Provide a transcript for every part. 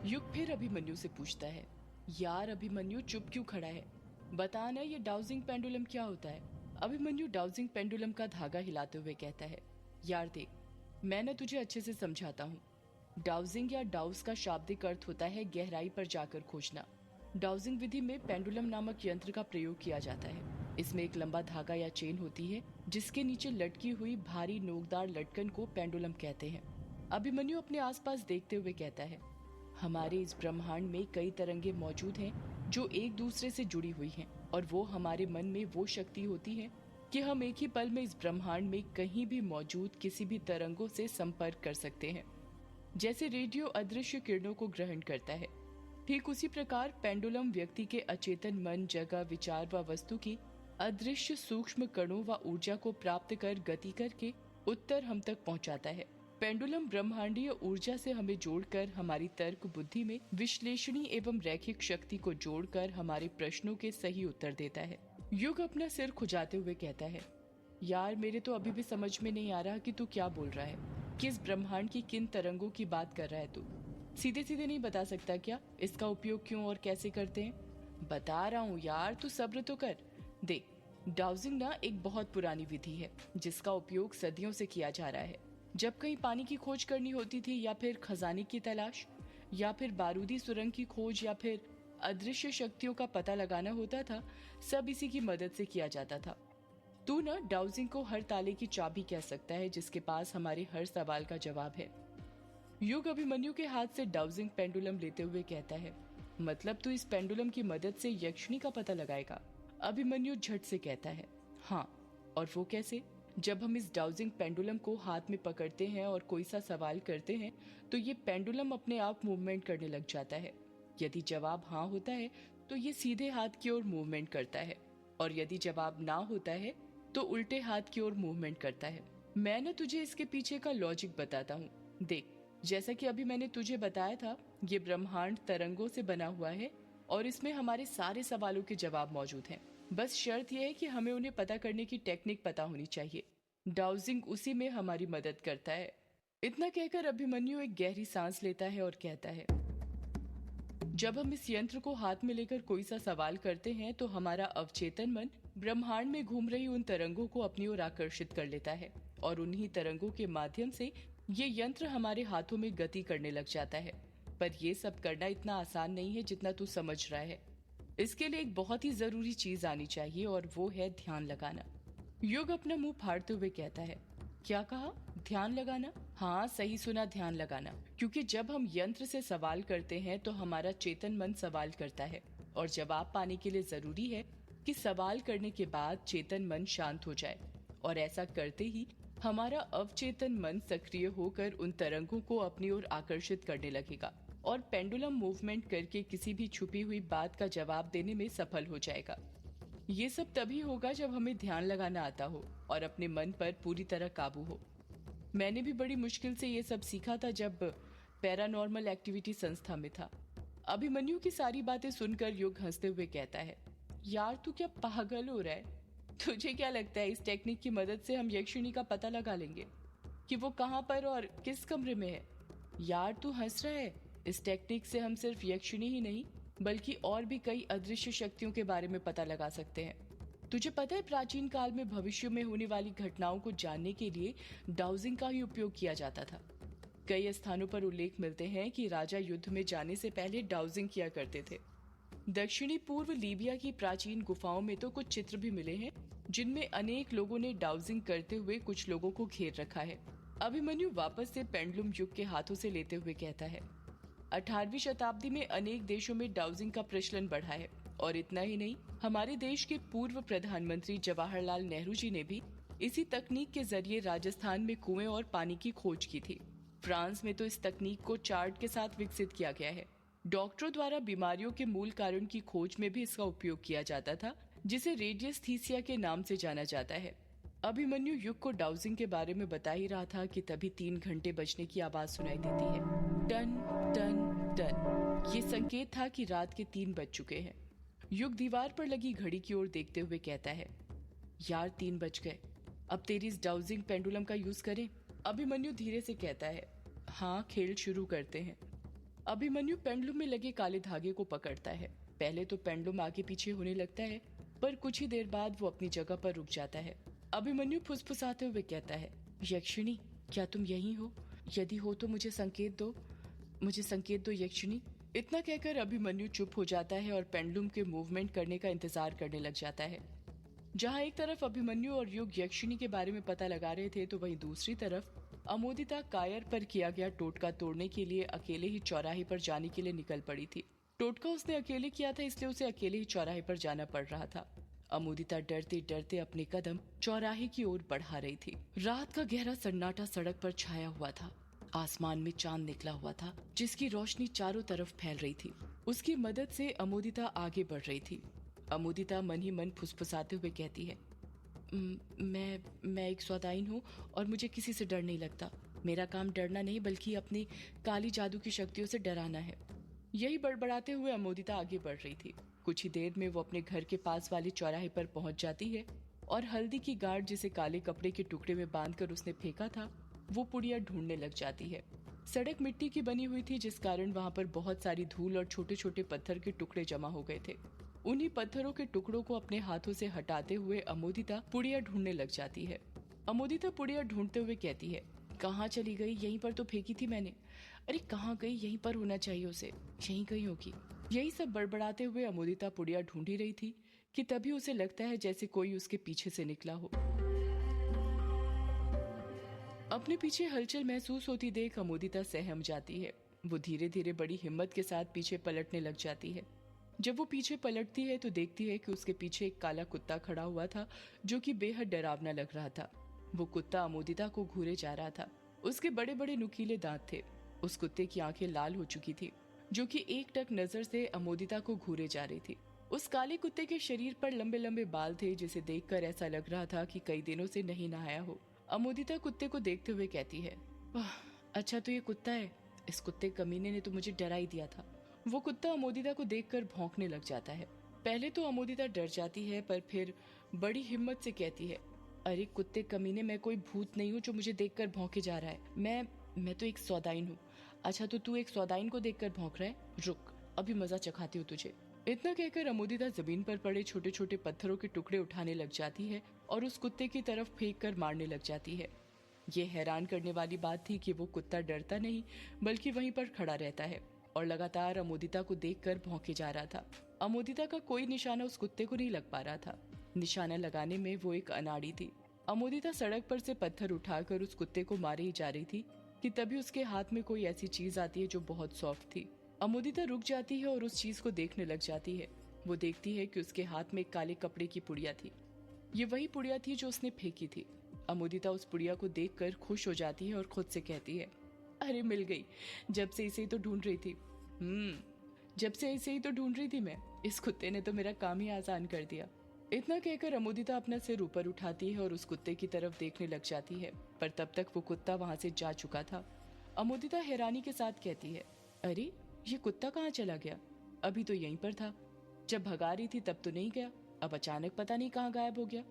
युग फिर अभिमन्यु से पूछता है, यार अभिमन्यु चुप क्यों खड़ा है, बता ना ये डाउजिंग पेंडुलम क्या होता है। अभिमन्यु डाउजिंग पेंडुलम का धागा हिलाते हुए कहता है, यार देख, मैं ना तुझे अच्छे से समझाता हूँ। डाउजिंग या डाउस का शाब्दिक अर्थ होता है गहराई पर जाकर खोजना। डाउजिंग विधि में पेंडुलम नामक यंत्र का प्रयोग किया जाता है। इसमें एक लंबा धागा या चेन होती है जिसके नीचे लटकी हुई भारी नोकदार लटकन को पेंडुलम कहते हैं। अभिमन्यु अपने आसपास देखते हुए कहता है, हमारे इस ब्रह्मांड में कई तरंगे मौजूद हैं जो एक दूसरे से जुड़ी हुई हैं, और वो हमारे मन में वो शक्ति होती है कि हम एक ही पल में इस ब्रह्मांड में कहीं भी मौजूद किसी भी तरंगों से संपर्क कर सकते हैं। जैसे रेडियो अदृश्य किरणों को ग्रहण करता है, ठीक उसी प्रकार पेंडुलम व्यक्ति के अचेतन मन, जगह, विचार व वस्तु की अदृश्य सूक्ष्म कणों व ऊर्जा को प्राप्त कर गति करके उत्तर हम तक पहुंचाता है। पेंडुलम ब्रह्मांडीय ऊर्जा से हमें जोड़कर हमारी तर्क बुद्धि में विश्लेषणी एवं रैखिक शक्ति को जोड़कर हमारे प्रश्नों के सही उत्तर देता है। युग अपना सिर खुजाते हुए कहता है, यार मेरे तो अभी भी समझ में नहीं आ रहा कि तू क्या बोल रहा है, किस ब्रह्मांड की किन तरंगों की बात कर रहा है तू। सीधे सीधे नहीं बता सकता क्या इसका उपयोग क्यों और कैसे करते हैं। बता रहा हूँ यार, तू सब्र तो कर। देख, डाउजिंग ना एक बहुत पुरानी विधि है जिसका उपयोग सदियों से किया जा रहा है। जब कहीं पानी की खोज करनी होती थी, या फिर खजाने की तलाश, या फिर बारूदी सुरंग की खोज, या फिर अदृश्य शक्तियों का पता लगाना होता था, सब इसी की मदद से किया जाता था। तू ना डाउजिंग को हर ताले की चाबी कह सकता है जिसके पास हमारे हर सवाल का जवाब है। युग अभिमन्यु के हाथ से डाउजिंग पेंडुलम लेते हुए कहता है, मतलब तू इस पेंडुलम की मदद से यक्षिणी का पता लगाएगा। अभिमन्यु झट से कहता है, हाँ, और वो कैसे। जब हम इस डाउजिंग पेंडुलम को हाथ में पकड़ते हैं और कोई सा सवाल करते हैं तो ये पेंडुलम अपने आप मूवमेंट करने लग जाता है। यदि जवाब हाँ होता है तो ये सीधे हाथ की ओर मूवमेंट करता है, और यदि जवाब ना होता है तो उल्टे हाथ की ओर मूवमेंट करता है। मैं ना तुझे इसके पीछे का लॉजिक बताता हूँ। देख, जैसा कि अभी मैंने तुझे बताया था, ये ब्रह्मांड तरंगों से बना हुआ है और इसमें हमारे सारे सवालों के जवाब मौजूद हैं। बस शर्त यह है कि हमें उन्हें पता करने की टेक्निक पता होनी चाहिए। डाउजिंग उसी में हमारी मदद करता है। इतना कहकर अभिमन्यु एक गहरी सांस लेता है और कहता है, जब हम इस यंत्र को हाथ में लेकर कोई सा सवाल करते हैं तो हमारा अवचेतन मन ब्रह्मांड में घूम रही उन तरंगों को अपनी ओर आकर्षित कर लेता है, और उन्हीं तरंगों के माध्यम से ये यंत्र हमारे हाथों में गति करने लग जाता है। पर यह सब करना इतना आसान नहीं है जितना तू समझ रहा है। इसके लिए एक बहुत ही जरूरी चीज आनी चाहिए, और वो है ध्यान लगाना। युग अपना मुंह फाड़ते हुए कहता है, क्या कहा, ध्यान लगाना। हाँ, सही सुना, ध्यान लगाना। क्योंकि जब हम यंत्र से सवाल करते हैं तो हमारा चेतन मन सवाल करता है, और जवाब पाने के लिए जरूरी है कि सवाल करने के बाद चेतन मन शांत हो जाए, और ऐसा करते ही हमारा अवचेतन मन सक्रिय होकर उन तरंगों को अपनी ओर आकर्षित करने लगेगा, और पेंडुलम मूवमेंट करके किसी भी छुपी हुई बात का जवाब देने में सफल हो जाएगा। ये सब तभी होगा जब हमें ध्यान लगाना आता हो और अपने मन पर पूरी तरह काबू हो। मैंने भी बड़ी मुश्किल से ये सब सीखा था जब पैरानॉर्मल एक्टिविटी संस्था में था। अभिमन्यु की सारी बातें सुनकर युग हंसते हुए कहता है, यार तू क्या पागल हो रहा है। तुझे क्या लगता है इस टेक्निक की मदद से हम यक्षिणी का पता लगा लेंगे कि वो कहाँ पर और किस कमरे में है। यार तू हंस रहा है। इस टेक्निक से हम सिर्फ यक्षिणी ही नहीं बल्कि और भी कई अदृश्य शक्तियों के बारे में पता लगा सकते हैं। तुझे पता है प्राचीन काल में भविष्य में होने वाली घटनाओं को जानने के लिए डाउजिंग का ही उपयोग किया जाता था। कई स्थानों पर उल्लेख मिलते हैं कि राजा युद्ध में जाने से पहले डाउजिंग किया करते थे। दक्षिणी पूर्व लीबिया की प्राचीन गुफाओं में तो कुछ चित्र भी मिले हैं जिनमें अनेक लोगों ने डाउजिंग करते हुए कुछ लोगों को घेर रखा है। अभिमन्यु वापस से पेंडुलम युग के हाथों से लेते हुए कहता है, 18वीं शताब्दी में अनेक देशों में डाउजिंग का प्रचलन बढ़ा है, और इतना ही नहीं, हमारे देश के पूर्व प्रधानमंत्री जवाहरलाल नेहरू जी ने भी इसी तकनीक के जरिए राजस्थान में कुएं और पानी की खोज की थी। फ्रांस में तो इस तकनीक को चार्ट के साथ विकसित किया गया है। डॉक्टरों द्वारा बीमारियों के मूल कारण की खोज में भी इसका उपयोग किया जाता था, जिसे रेडियस्थीसिया के नाम से जाना जाता है। अभिमन्यु युग को डाउजिंग के बारे में बता ही रहा था कि तभी 3 घंटे बजने की आवाज सुनाई देती है। टन टन टन। ये संकेत था कि रात के 3 बज चुके हैं। युग दीवार पर लगी घड़ी की ओर देखते हुए कहता है, यार 3 बज गए, अब तेरी इस डाउजिंग पेंडुलम का यूज करें। अभिमन्यु धीरे से कहता है, हाँ, खेल शुरू करते हैं। अभिमन्यु पेंडुलम में लगे काले धागे को पकड़ता है। पहले तो पेंडुलम आगे पीछे होने लगता है, पर कुछ ही देर बाद वो अपनी जगह पर रुक जाता है। अभिमन्यु फुसफुसाते हुए कहता है, यक्षिणी, क्या तुम यहीं हो? यदि हो तो मुझे संकेत दो, मुझे संकेत दो यक्षिणी। इतना कहकर अभिमन्यु चुप हो जाता है और पेंडुलम के मूवमेंट करने का इंतजार करने लग जाता है। जहां एक तरफ अभिमन्यु और युग यक्षिणी के बारे में पता लगा रहे थे, तो वहीं दूसरी तरफ अमोदिता कायर पर किया गया टोटका तोड़ने के लिए अकेले ही चौराहे पर जाने के लिए निकल पड़ी थी। टोटका उसने अकेले किया था, इसलिए उसे अकेले ही चौराहे पर जाना पड़ रहा था। अमोदिता डरते डरते अपने कदम चौराहे की ओर बढ़ा रही थी। रात का गहरा सन्नाटा सड़क पर छाया हुआ था। आसमान में चांद निकला हुआ था, जिसकी रोशनी चारों तरफ फैल रही थी। उसकी मदद से अमोदिता आगे बढ़ रही थी। अमोदिता मन ही मन फुसफुसाते हुए कहती है, मैं एक सौदाइन हूँ और मुझे किसी से डर नहीं लगता। मेरा काम डरना नहीं, बल्कि अपनी काली जादू की शक्तियों से डराना है। यही बड़बड़ाते हुए अमोदिता आगे बढ़ रही थी। कुछ ही देर में वो अपने घर के पास वाले चौराहे पर पहुंच जाती है और हल्दी की गांठ, जिसे काले कपड़े के टुकड़े में बांधकर उसने फेंका था, वो पुड़िया ढूंढने लग जाती है। सड़क मिट्टी की बनी हुई थी, जिस कारण वहां पर बहुत सारी धूल और छोटे छोटे पत्थर के टुकड़े जमा हो गए थे। उन्हीं पत्थरों के टुकड़ों को अपने हाथों से हटाते हुए अमोदिता पुड़िया ढूंढने लग जाती है। अमोदिता पुड़िया ढूंढते हुए कहती है, कहाँ चली गई? यहीं पर तो फेंकी थी मैंने। अरे कहाँ गई? यहीं पर होना चाहिए उसे, यहीं कहीं होगी। यही सब बड़बड़ाते हुए अमोदिता पुड़िया ढूंढ ही रही थी कि तभी उसे लगता है जैसे कोई उसके पीछे से निकला हो। अपने पीछे हलचल महसूस होती देख अमोदिता सहम जाती है। वो धीरे धीरे बड़ी हिम्मत के साथ पीछे पलटने लग जाती है। जब वो पीछे पलटती है तो देखती है कि उसके पीछे एक काला कुत्ता खड़ा हुआ था, जो कि बेहद डरावना लग रहा था। वो कुत्ता अमोदिता को घूरे जा रहा था। उसके बड़े बड़े नुकीले दांत थे। उस कुत्ते की आंखें लाल हो चुकी थी, जो कि एक टक नजर से अमोदिता को घूरे जा रही थी। उस काले कुत्ते के शरीर पर लंबे लंबे बाल थे, जिसे देखकर ऐसा लग रहा था कि कई दिनों से नहीं नहाया हो। अमोदिता कुत्ते को देखते हुए कहती है, अच्छा तो ये कुत्ता है। इस कुत्ते कमीने ने तो मुझे डरा ही दिया था। वो कुत्ता अमोदिता को देखकर भौंकने लग जाता है। पहले तो अमोदिता डर जाती है, पर फिर बड़ी हिम्मत से कहती है, अरे कुत्ते कमीने, मैं कोई भूत नहीं हूँ जो मुझे देखकर भौंके जा रहा है। मैं तो एक सौदाइन हूँ। अच्छा तो तू एक सौदाइन को देखकर भौंक रहा है? रुक, अभी मजा चखाती हूँ तुझे। इतना कहकर अमोदिता जमीन पर पड़े छोटे छोटे पत्थरों के टुकड़े उठाने लग जाती है और उस कुत्ते की तरफ फेंक कर मारने लग जाती है। ये हैरान करने वाली बात थी कि वो कुत्ता डरता नहीं, बल्कि वहीं पर खड़ा रहता है और लगातार अमोदिता को देखकर भौंके जा रहा था। अमोदिता का कोई निशाना उस कुत्ते को नहीं लग पा रहा था। निशाना लगाने में वो एक अनाड़ी थी। अमोदिता सड़क पर से पत्थर उठाकर उस कुत्ते को मारे ही जा रही थी कि तभी उसके हाथ में कोई ऐसी चीज आती है जो बहुत सॉफ्ट थी। अमोदिता रुक जाती है और उस चीज को देखने लग जाती है। वो देखती है कि उसके हाथ में एक काले कपड़े की पुड़िया थी। ये वही पुड़िया थी जो उसने फेंकी थी। अमोदिता उस पुड़िया को देखकर खुश हो जाती है और खुद से कहती है, अरे मिल गई, जब से इसे ही तो ढूंढ रही थी। जब से इसे ही तो ढूंढ रही थी मैं। इस कुत्ते ने तो मेरा काम ही आसान कर दिया। इतना कहकर अमोदिता अपना सिर ऊपर उठाती है और उस कुत्ते की तरफ देखने लग जाती है, पर तब तक वो कुत्ता वहां से जा चुका था। अमोदिता हैरानी के साथ कहती है, अरे ये कुत्ता कहाँ चला गया? अभी तो यहीं पर था। जब भगा रही थी तब तो नहीं गया, अब अचानक पता नहीं कहाँ गायब हो गया।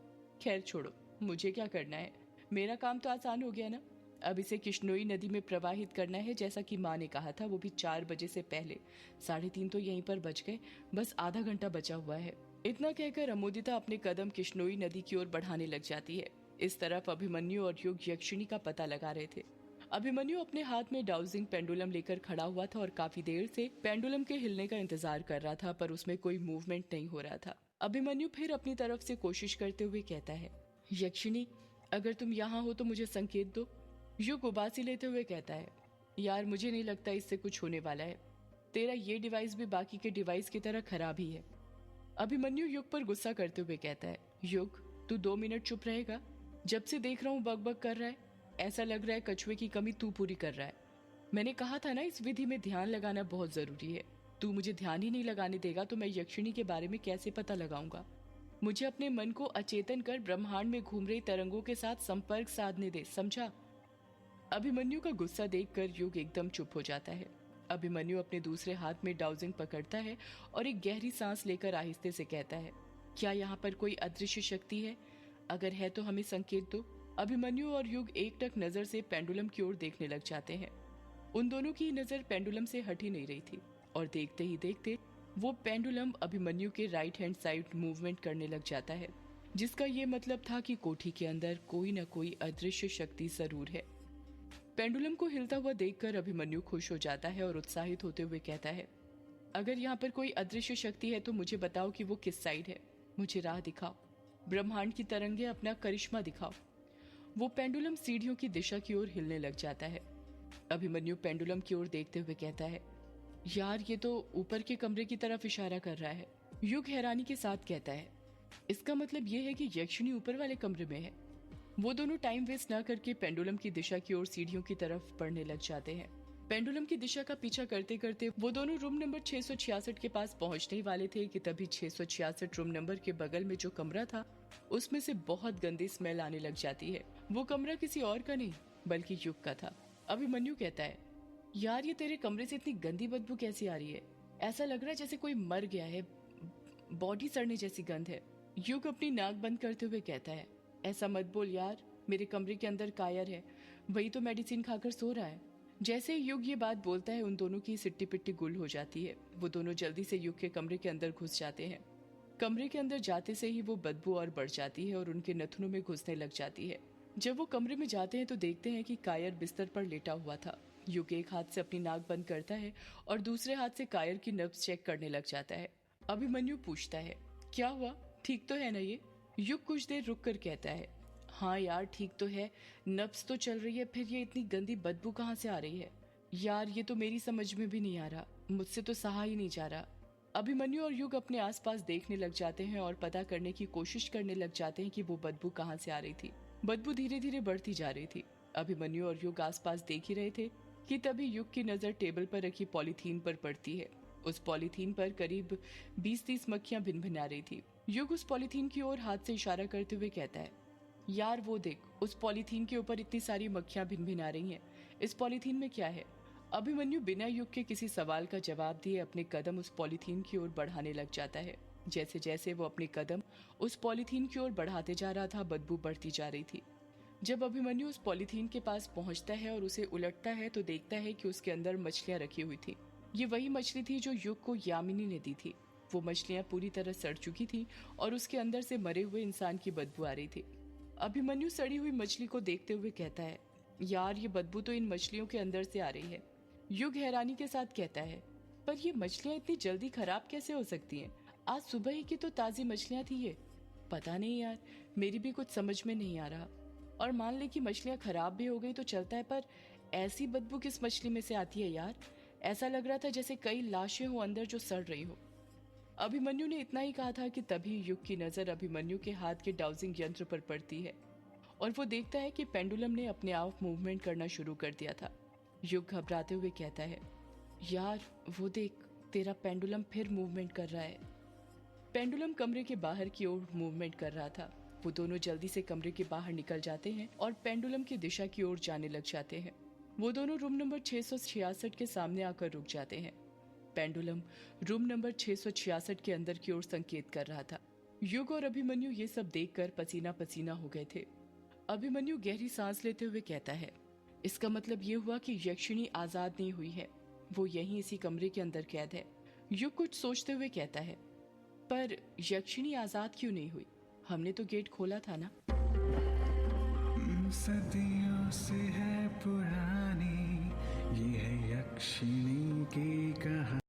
खैर छोड़ो, मुझे क्या करना है, मेरा काम तो आसान हो गया ना। अब इसे किश्नोई नदी में प्रवाहित करना है, जैसा कि माँ ने कहा था, वो भी 4 बजे से पहले। 3:30 तो यहीं पर बच गए, बस आधा घंटा बचा हुआ है। इतना कहकर अमोदिता अपने कदम किश्नोई नदी की ओर बढ़ाने लग जाती है। इस तरफ अभिमन्यु और युग यक्षिणी का पता लगा रहे थे। अभिमन्यु अपने हाथ में डाउजिंग पेंडुलम लेकर खड़ा हुआ था और काफी देर से पेंडुलम के हिलने का इंतजार कर रहा था, पर उसमें कोई मूवमेंट नहीं हो रहा था। अभिमन्यु फिर अपनी तरफ से कोशिश करते हुए कहता है, यक्षिणी, अगर तुम यहाँ हो तो मुझे संकेत दो। युग उबासी लेते हुए कहता है, यार मुझे नहीं लगता इससे कुछ होने वाला है। तेरा ये डिवाइस भी बाकी के डिवाइस की तरह खराब ही है। अभिमन्यु युग पर गुस्सा करते हुए कहता है, युग तू 2 मिनट चुप रहेगा? जब से देख रहा हूँ बकबक कर रहा है। ऐसा लग रहा है कछुए की कमी तू पूरी कर रहा है। मैंने कहा था ना, इस विधि में ध्यान लगाना बहुत जरूरी है। तू मुझे ध्यान ही नहीं लगाने देगा तो मैं यक्षिणी के बारे में कैसे पता लगाऊंगा? मुझे अपने मन को अचेतन कर ब्रह्मांड में घूम रही तरंगों के साथ संपर्क साधने दे, समझा? अभिमन्यु का गुस्सा देखकर युग एकदम चुप हो जाता है। अभिमन्यु अपने दूसरे हाथ में डाउजिंग पकड़ता है और एक गहरी सांस लेकर आहिस्ते से कहता है, क्या यहाँ पर कोई अदृश्य शक्ति है? अगर है तो हमें संकेत दो। अभिमन्यु और युग एक टक नजर से पेंडुलम की ओर देखने लग जाते हैं। उन दोनों की नजर पेंडुलम से हट ही नहीं रही थी और देखते ही देखते वो पेंडुलम अभिमन्यु के राइट हैंड साइड मूवमेंट करने लग जाता है, जिसका ये मतलब था कि कोठी के अंदर कोई न कोई अदृश्य शक्ति जरूर है। पेंडुलम को हिलता हुआ देखकर अभिमन्यु खुश हो जाता है और उत्साहित होते हुए कहता है, अगर यहाँ पर कोई अदृश्य शक्ति है तो मुझे बताओ कि वो किस साइड है, मुझे राह दिखाओ, ब्रह्मांड की तरंगे अपना करिश्मा दिखाओ। वो पेंडुलम सीढ़ियों की दिशा की ओर हिलने लग जाता है। अभिमन्यु पेंडुलम की ओर देखते हुए कहता है, यार ये तो ऊपर के कमरे की तरफ इशारा कर रहा है। युग हैरानी के साथ कहता है, इसका मतलब ये है कि यक्षिणी ऊपर वाले कमरे में है। वो दोनों टाइम वेस्ट ना करके पेंडुलम की दिशा की ओर सीढ़ियों की तरफ बढ़ने लग जाते हैं। पेंडुलम की दिशा का पीछा करते करते वो दोनों रूम नंबर 666 के पास पहुंचने ही वाले थे कि तभी 666 रूम नंबर के बगल में जो कमरा था उसमें से बहुत गंदी स्मेल आने लग जाती है। वो कमरा किसी और का नहीं बल्कि युग का था। अभिमन्यु कहता है, यार ये तेरे कमरे से इतनी गंदी बदबू कैसी आ रही है? ऐसा लग रहा है जैसे कोई मर गया है, बॉडी सड़ने जैसी गंध है। युग अपनी नाक बंद करते हुए कहता है, ऐसा मत बोल यार, मेरे कमरे के अंदर कायर है, वही तो मेडिसिन खाकर सो रहा है। जैसे ही युग ये बात बोलता है उन दोनों की सिट्टी पिट्टी गुल हो जाती है। वो दोनों जल्दी से युग के कमरे के अंदर घुस जाते हैं। कमरे के अंदर जाते से ही वो बदबू और बढ़ जाती है और उनके नथुनों में घुसने लग जाती है। जब वो कमरे में जाते हैं तो देखते हैं कि कायर बिस्तर पर लेटा हुआ था। युग एक हाथ से अपनी नाक बंद करता है और दूसरे हाथ से कायर की नब्ज चेक करने लग जाता है। अभिमन्यु पूछता है, क्या हुआ, ठीक तो है ना ये? युग कुछ देर रुक कर कहता है, हाँ यार ठीक तो है, नब्ज तो चल रही है, फिर ये इतनी गंदी बदबू कहाँ से आ रही है? यार ये तो मेरी समझ में भी नहीं आ रहा, मुझसे तो सहा ही नहीं जा रहा। अभिमन्यु और युग अपने आसपास देखने लग जाते हैं और पता करने की कोशिश करने लग जाते हैं कि वो बदबू कहाँ से आ रही थी। बदबू धीरे धीरे बढ़ती जा रही थी। अभिमन्यु और युग आसपास देख ही रहे थे कि तभी युग की नजर टेबल पर रखी पॉलीथीन पर पड़ती है। उस पॉलीथीन पर करीब 20-30 मक्खियां भिनभिना रही थी। युग उस पॉलीथीन की ओर हाथ से इशारा करते हुए कहता है, यार वो देख, उस पॉलीथीन के ऊपर इतनी सारी मक्खियां भिनभिना रही हैं, इस पॉलीथीन में क्या है? अभिमन्यु बिना युग के किसी सवाल का जवाब दिए अपने कदम उस पॉलीथीन की ओर बढ़ाने लग जाता है। जैसे जैसे वो अपने कदम उस पॉलीथीन की ओर बढ़ाते जा रहा था, बदबू बढ़ती जा रही थी। जब अभिमन्यु उस पॉलीथीन के पास पहुंचता है और उसे उलटता है तो देखता है कि उसके अंदर मछलियां रखी हुई थी। ये वही मछली थी जो युग को यामिनी ने दी थी। वो मछलियां पूरी तरह सड़ चुकी थी और उसके अंदर से मरे हुए इंसान की बदबू आ रही थी। अभिमन्यु सड़ी हुई मछली को देखते हुए कहता है, यार ये बदबू तो इन मछलियों के अंदर से आ रही है। युग हैरानी के साथ कहता है, पर ये मछलियां इतनी जल्दी खराब कैसे हो सकती हैं? आज सुबह ही की तो ताजी मछलियां थी ये। पता नहीं यार, मेरी भी कुछ समझ में नहीं आ रहा। और मान ले कि मछलियां खराब भी हो गई तो चलता है, पर ऐसी बदबू किस मछली में से आती है यार? ऐसा लग रहा था जैसे कई लाशें हो अंदर जो सड़ रही हो। अभिमन्यु ने इतना ही कहा था कि तभी युग की नजर अभिमन्यु के हाथ के डाउजिंग यंत्र पर पड़ती है और वो देखता है कि पेंडुलम ने अपने आप मूवमेंट करना शुरू कर दिया था। युग घबराते हुए कहता है, यार वो देख, तेरा पेंडुलम फिर मूवमेंट कर रहा है। पेंडुलम कमरे के बाहर की ओर मूवमेंट कर रहा था। वो दोनों जल्दी से कमरे के बाहर निकल जाते हैं और पेंडुलम की दिशा की ओर जाने लग जाते हैं। वो दोनों रूम नंबर 666 के सामने आकर रुक जाते हैं। पेंडुलम रूम नंबर 666 के अंदर की ओर संकेत कर रहा था। युग और अभिमन्यु ये सब देखकर पसीना पसीना हो गए थे। अभिमन्यु गहरी सांस लेते हुए कहता है, इसका मतलब ये हुआ कि यक्षिणी आजाद नहीं हुई है, वो यहीं इसी कमरे के अंदर कैद है। युग कुछ सोचते हुए कहता है, पर यक्षिणी आजाद क्यों नहीं हुई? हमने तो गेट खोला था ना। सदियों से है पुरानी ये है यक्षिणी की कहानी।